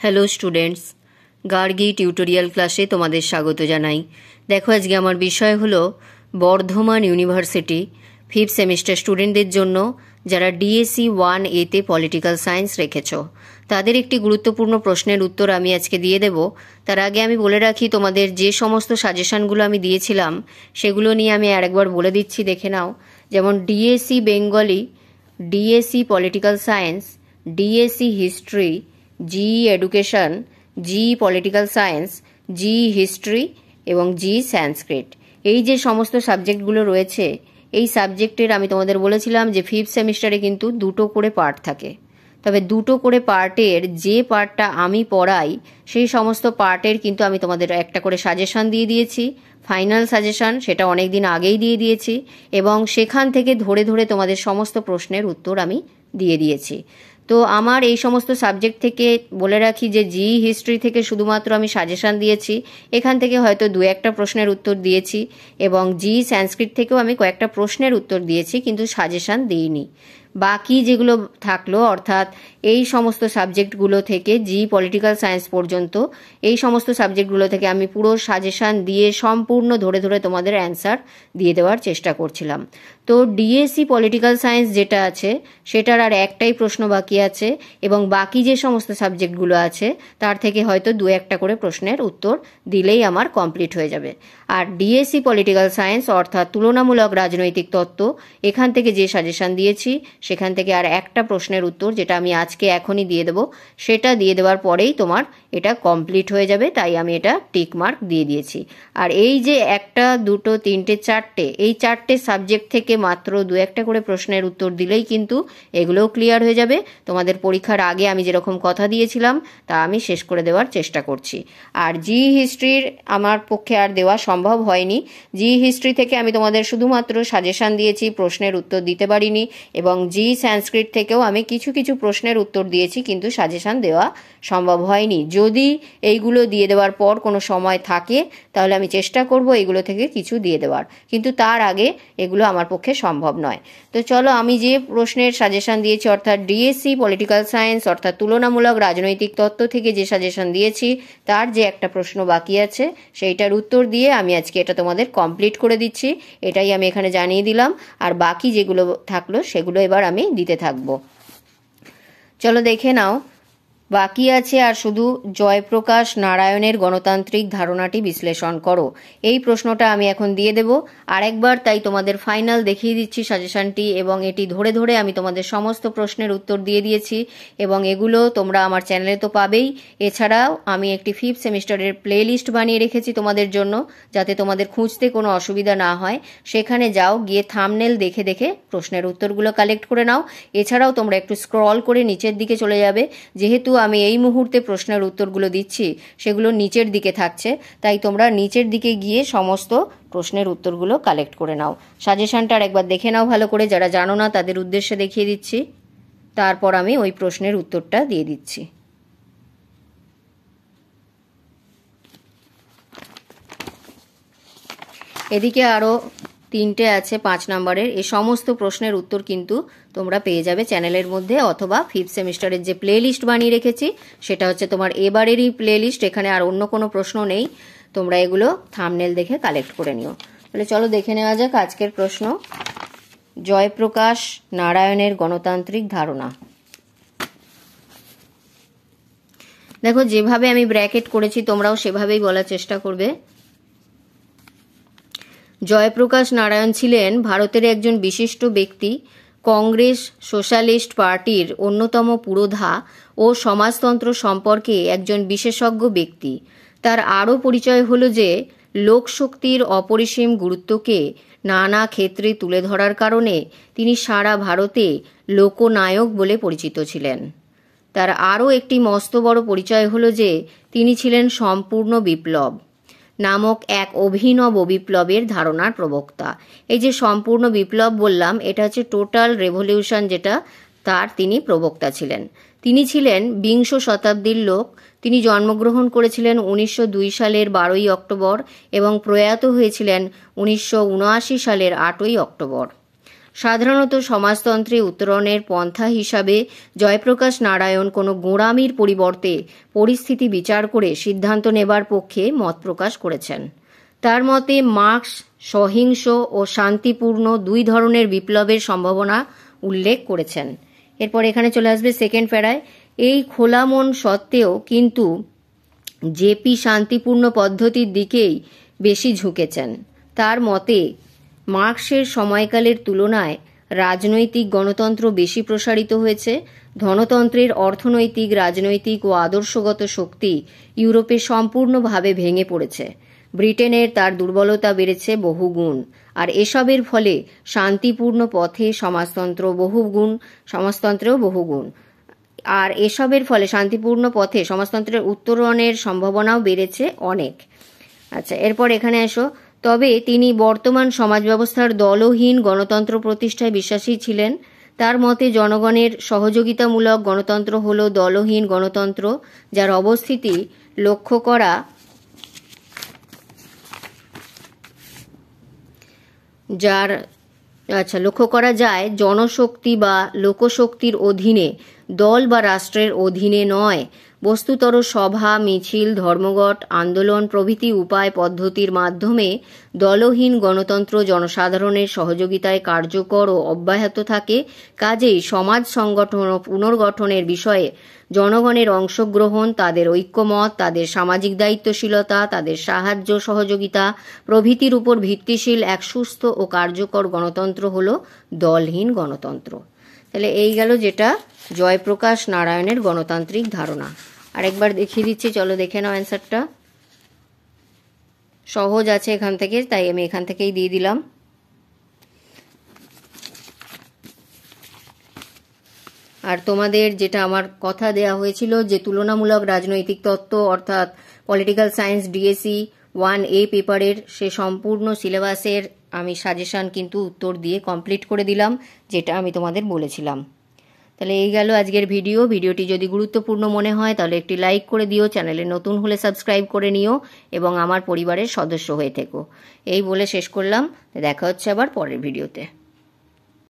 Hello students, Gargi tutorial ক্লাসে তোমাদের স্বাগত জানাই। দেখো, আজকে আমার বিষয় হলো বর্ধমান ইউনিভার্সিটি 5th সেমিস্টার স্টুডেন্টদের জন্য যারা ডিএসসি 1A-তে পলিটিক্যাল সায়েন্স রেখেছ তাদের একটি গুরুত্বপূর্ণ প্রশ্নের উত্তর আমি আজকে দিয়ে দেব। তার আগে আমি বলে রাখি, তোমাদের যে সমস্ত সাজেশানগুলো আমি দিয়েছিলাম সেগুলো নিয়ে আমি আরেকবার বলে দিচ্ছি, দেখে নাও। যেমন DSC Bengali, DSC political science, DSC history, G education, G political science, G history এবং জি সংস্কৃত, এই যে সমস্ত সাবজেক্টগুলো রয়েছে, এই সাবজেক্টের আমি তোমাদের বলেছিলাম যে 5th সেমিস্টারে কিন্তু 2টো করে পার্ট থাকে। তবে 2টো করে পার্টের যে পার্টটা আমি পড়াই সেই সমস্ত পার্টের কিন্তু আমি তোমাদের একটা করে সাজেশন দিয়ে দিয়েছি, ফাইনাল সাজেশন, সেটা অনেক দিন আগেই দিয়ে দিয়েছি, এবং সেখান থেকে ধরে ধরে তোমাদের সমস্ত প্রশ্নের উত্তর আমি দিয়ে দিয়েছি। তো আমার এই সমস্ত সাবজেক্ট থেকে বলে রাখি যে জি হিস্ট্রি থেকে শুধুমাত্র আমি সাজেশান দিয়েছি, এখান থেকে হয়তো 2-1টা প্রশ্নের উত্তর দিয়েছি, এবং জি সংস্কৃত থেকেও আমি কয়েকটা প্রশ্নের উত্তর দিয়েছি, কিন্তু সাজেশান দিইনি। বাকি যেগুলো থাকলো, অর্থাৎ এই সমস্ত সাবজেক্টগুলো থেকে জি পলিটিক্যাল সায়েন্স পর্যন্ত এই সমস্ত সাবজেক্টগুলো থেকে আমি পুরো সাজেশান দিয়ে সম্পূর্ণ ধরে ধরে তোমাদের অ্যান্সার দিয়ে দেওয়ার চেষ্টা করছিলাম। তো ডিএসসি পলিটিক্যাল সায়েন্স যেটা আছে সেটার আর একটাই প্রশ্ন বাকি আছে, এবং বাকি যে সমস্ত সাবজেক্টগুলো আছে তার থেকে হয়তো 2-1টা করে প্রশ্নের উত্তর দিলেই আমার কমপ্লিট হয়ে যাবে। আর ডিএসসি পলিটিক্যাল সায়েন্স অর্থাৎ তুলনামূলক রাজনৈতিক তত্ত্ব, এখান থেকে যে সাজেশান দিয়েছি সেখান থেকে আর একটা প্রশ্নের উত্তর, যেটা আমি আজকে এখনই দিয়ে দেবো, সেটা দিয়ে দেওয়ার পরেই তোমার এটা কমপ্লিট হয়ে যাবে, তাই আমি এটা টিক মার্ক দিয়ে দিয়েছি। আর এই যে 1, 2, 3, 4টে, এই 4টে সাবজেক্ট থেকে মাত্র 2-1টা করে প্রশ্নের উত্তর দিলেই কিন্তু এগুলোও ক্লিয়ার হয়ে যাবে। তোমাদের পরীক্ষার আগে আমি যেরকম কথা দিয়েছিলাম তা আমি শেষ করে দেওয়ার চেষ্টা করছি। আর জি হিস্ট্রির আমার পক্ষে আর দেওয়া সম্ভব হয়নি। জি হিস্ট্রি থেকে আমি তোমাদের শুধুমাত্র সাজেশান দিয়েছি, প্রশ্নের উত্তর দিতে পারিনি, এবং জি সংস্কৃত থেকেও আমি কিছু কিছু প্রশ্নের উত্তর দিয়েছি, কিন্তু সাজেশান দেওয়া সম্ভব হয়নি। যদি এইগুলো দিয়ে দেওয়ার পর কোনো সময় থাকে তাহলে আমি চেষ্টা করব এগুলো থেকে কিছু দিয়ে দেওয়ার, কিন্তু তার আগে এগুলো আমার পক্ষে সম্ভব নয়। তো চলো, আমি যে প্রশ্নের সাজেশান দিয়েছি অর্থাৎ ডিএসসি পলিটিক্যাল সায়েন্স অর্থাৎ তুলনামূলক রাজনৈতিক তত্ত্ব থেকে যে সাজেশান দিয়েছি তার যে একটা প্রশ্ন বাকি আছে সেইটার উত্তর দিয়ে আমি আজকে এটা তোমাদের কমপ্লিট করে দিচ্ছি, এটাই আমি এখানে জানিয়ে দিলাম। আর বাকি যেগুলো থাকলো সেগুলো এবার আমি দিতে থাকবো। চলো দেখে নাও, বাকি আছে আর শুধু জয়প্রকাশ নারায়ণের গণতান্ত্রিক ধারণাটি বিশ্লেষণ করো, এই প্রশ্নটা আমি এখন দিয়ে দেব আরেকবার, তাই তোমাদের ফাইনাল দেখিয়ে দিচ্ছি সাজেশনটি, এবং এটি ধরে ধরে আমি তোমাদের সমস্ত প্রশ্নের উত্তর দিয়ে দিয়েছি, এবং এগুলো তোমরা আমার চ্যানেলে তো পাবেই। এছাড়াও আমি একটি 5th সেমিস্টারের প্লে লিস্ট বানিয়ে রেখেছি তোমাদের জন্য, যাতে তোমাদের খুঁজতে কোনো অসুবিধা না হয়। সেখানে যাও, গিয়ে থাম্বনেল দেখে দেখে প্রশ্নের উত্তরগুলো কালেক্ট করে নাও। এছাড়াও তোমরা একটু স্ক্রল করে নিচের দিকে চলে যাবে, যেহেতু আমি এই মুহূর্তে প্রশ্নের উত্তরগুলো দিচ্ছি সেগুলো নিচের দিকে থাকছে, তাই তোমরা নিচের দিকে গিয়ে সমস্ত প্রশ্নের উত্তরগুলো কালেক্ট করে নাও। সাজেশনটা একবার দেখে নাও ভালো করে, যারা জানো না তাদের উদ্দেশ্যে দেখিয়ে দিচ্ছি, তারপর আমি ওই প্রশ্নের উত্তরটা দিয়ে দিচ্ছি। এদিকে আরও 3টে আছে 5 নম্বরের, এই সমস্ত প্রশ্নের উত্তর কিন্তু তোমরা পেয়ে যাবে চ্যানেলের মধ্যে, অথবা 5th সেমিস্টারের যে প্লে লিস্ট বানিয়ে রেখেছি সেটা হচ্ছে তোমার এবারেরই প্লে লিস্ট, এখানে আর অন্য কোনো প্রশ্ন নেই। তোমরা এগুলো থাম্বনেল দেখে কালেক্ট করে নিও। তাহলে চলো দেখে নেওয়া যাক আজকের প্রশ্ন, জয়প্রকাশ নারায়ণের গণতান্ত্রিক ধারণা। দেখো, যেভাবে আমি ব্র্যাকেট করেছি তোমরাও সেভাবেই বলার চেষ্টা করবে। জয়প্রকাশ নারায়ণ ছিলেন ভারতের একজন বিশিষ্ট ব্যক্তি, কংগ্রেস সোশ্যালিস্ট পার্টির অন্যতম পুরোধা ও সমাজতন্ত্র সম্পর্কে একজন বিশেষজ্ঞ ব্যক্তি। তার আরও পরিচয় হল যে লোকশক্তির অপরিসীম গুরুত্বকে নানা ক্ষেত্রে তুলে ধরার কারণে তিনি সারা ভারতে লোকনায়ক বলে পরিচিত ছিলেন। তার আরও একটি মস্ত বড় পরিচয় হল যে তিনি ছিলেন সম্পূর্ণ বিপ্লব নামক এক অভিনব বিপ্লবের ধারণার প্রবক্তা। এই যে সম্পূর্ণ বিপ্লব বললাম, এটা হচ্ছে টোটাল রেভলিউশন, যেটা তার তিনি প্রবক্তা ছিলেন। তিনি ছিলেন বিংশ শতাব্দীর লোক। তিনি জন্মগ্রহণ করেছিলেন 1902 সালের 12ই অক্টোবর এবং প্রয়াত হয়েছিলেন 1979 সালের 8ই অক্টোবর। সাধারণত সমাজতন্ত্রে উত্তরণের পন্থা হিসাবে জয়প্রকাশ নারায়ণ কোনো গোঁড়ামির পরিবর্তে পরিস্থিতি বিচার করে সিদ্ধান্ত নেবার পক্ষে মত প্রকাশ করেছেন। তার মতে মার্কস সহিংস ও শান্তিপূর্ণ দুই ধরনের বিপ্লবের সম্ভাবনা উল্লেখ করেছেন। এরপর এখানে চলে আসবে সেকেন্ড প্যারায়, এই খোলা মন সত্ত্বেও কিন্তু জেপি শান্তিপূর্ণ পদ্ধতির দিকেই বেশি ঝুঁকেছেন। তার মতে মার্কসের সময়কালের তুলনায় রাজনৈতিক গণতন্ত্র বেশি প্রসারিত হয়েছে। ধনতন্ত্রের অর্থনৈতিক, রাজনৈতিক ও আদর্শগত শক্তি ইউরোপে সম্পূর্ণভাবে ভেঙে পড়েছে। ব্রিটেনের তার দুর্বলতা বেড়েছে বহুগুণ, আর এসবের ফলে শান্তিপূর্ণ পথে সমাজতন্ত্রেও বহুগুণ, আর এসবের ফলে শান্তিপূর্ণ পথে সমাজতন্ত্রের উত্তরণের সম্ভাবনাও বেড়েছে অনেক। আচ্ছা, এরপর এখানে এসো। তবে তিনি বর্তমান সমাজ ব্যবস্থার দলহীন গণতন্ত্র প্রতিষ্ঠায় বিশ্বাসী ছিলেন। তার মতে জনগণের সহযোগিতামূলক গণতন্ত্র হল দলহীন গণতন্ত্র, যার অবস্থিতি লক্ষ্য করা যায় জনশক্তি বা লোকশক্তির অধীনে, দল বা রাষ্ট্রের অধীনে নয়। বস্তুতর সভা, মিছিল, ধর্মঘট, আন্দোলন প্রভৃতি উপায় পদ্ধতির মাধ্যমে দলহীন গণতন্ত্র জনসাধারণের সহযোগিতায় কার্যকর ও অব্যাহত থাকে। কাজেই সমাজ সংগঠন ও পুনর্গঠনের বিষয়ে জনগণের অংশগ্রহণ, তাদের ঐক্যমত, তাদের সামাজিক দায়িত্বশীলতা, তাদের সাহায্য সহযোগিতা প্রভৃতির উপর ভিত্তিশীল এক সুস্থ ও কার্যকর গণতন্ত্র হল দলহীন গণতন্ত্র। তাহলে এই গেল যেটা জয়প্রকাশ নারায়ণের গণতান্ত্রিক ধারণা। আরেকবার দেখিয়ে দিচ্ছি, চলো দেখে নাও অ্যান্সারটা। সহজ আছে এখান থেকে, তাই আমি এখান থেকেই দিয়ে দিলাম। আর তোমাদের যেটা আমার কথা দেয়া হয়েছিল যে তুলনামূলক রাজনৈতিক তত্ত্ব অর্থাৎ পলিটিক্যাল সায়েন্স ডিএসসি 1A পেপারের সে সম্পূর্ণ সিলেবাসের আমি সাজেশন কিন্তু উত্তর দিয়ে কমপ্লিট করে দিলাম, যেটা আমি তোমাদের বলেছিলাম। তাহলে এই গেল আজকের ভিডিওটি যদি গুরুত্বপূর্ণ মনে হয় তাহলে একটি লাইক করে দিও, চ্যানেলে নতুন হলে সাবস্ক্রাইব করে নিও এবং আমার পরিবারের সদস্য হয়ে থেকো। এই বলে শেষ করলাম। দেখা হচ্ছে আবার পরের ভিডিওতে।